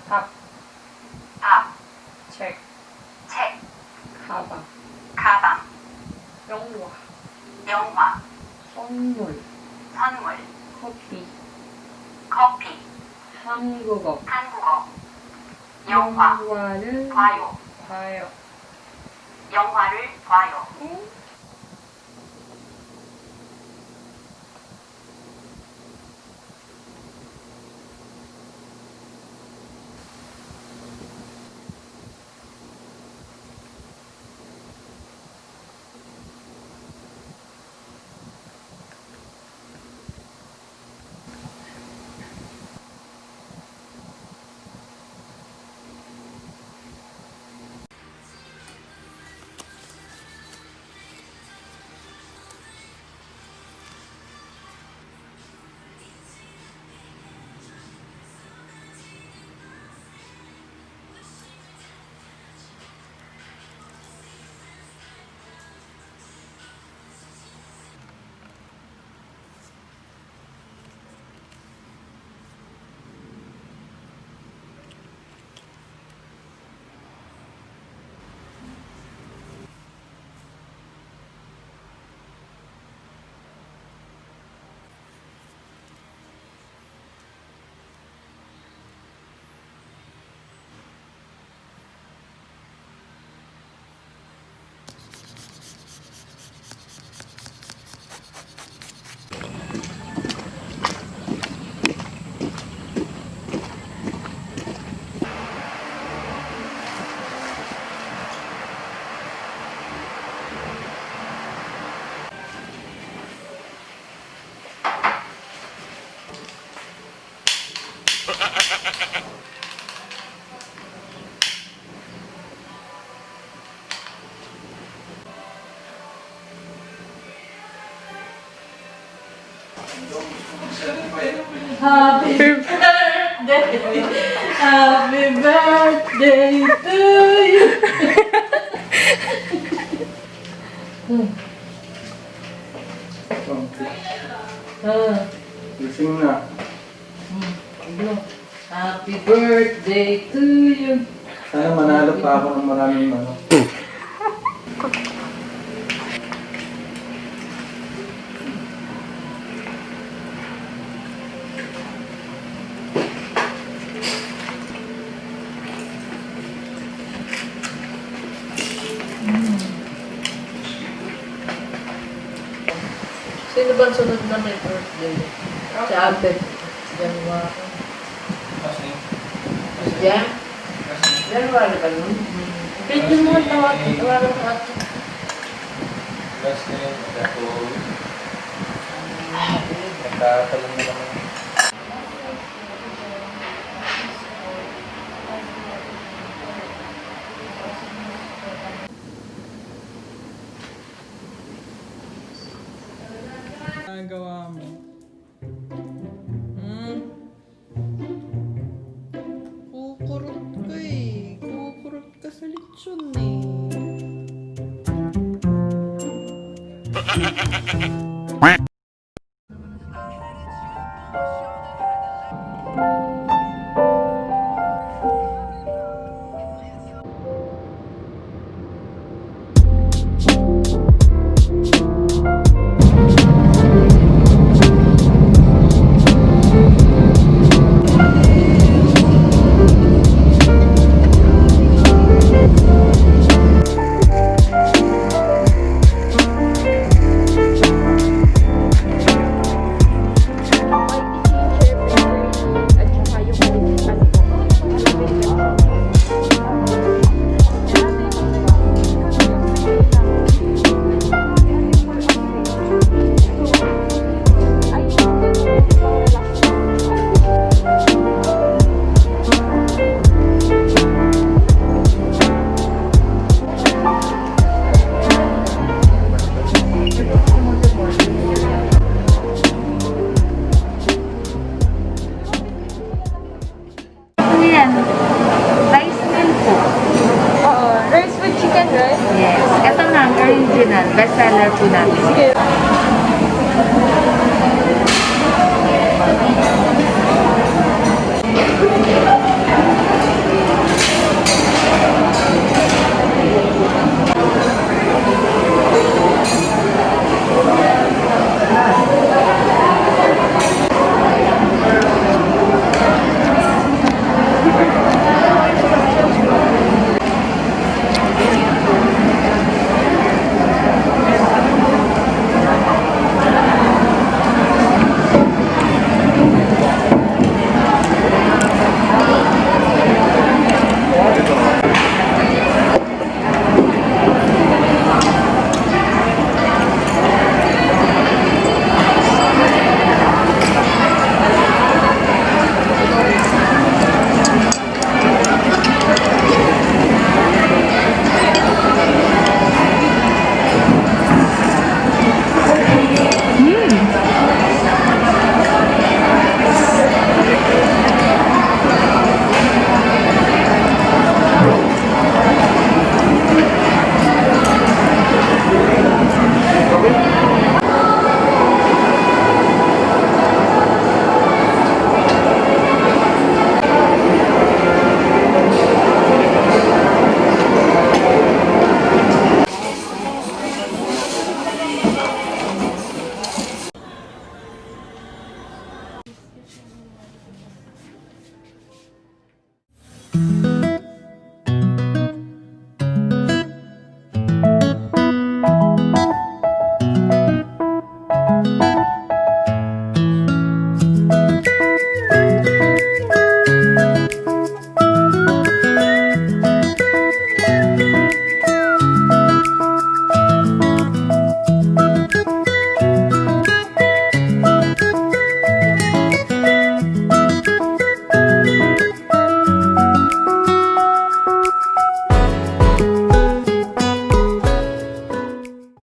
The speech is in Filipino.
밥, 밥, 책, 책, 가방, 가방, 영화, 영화, 선물, 선물, 커피, 커피, 한국어, 한국어, 영화, 영화를 봐요, 봐요. 영화를 봐요. Happy birthday, happy birthday to you. Gising na. Happy birthday to you. Sana manalo pa ako ng maraming ano. Sino ba ang sunod na may birthday? Si Ate. January. Jan? January ba nun? Pwede mo ang tawagin. Tawagan ka Ate. Last name, ako. Nagkakalang na naman. Gawa mo. Kukurot ka eh. Kukurot ka sa lechon eh. best seller po natin.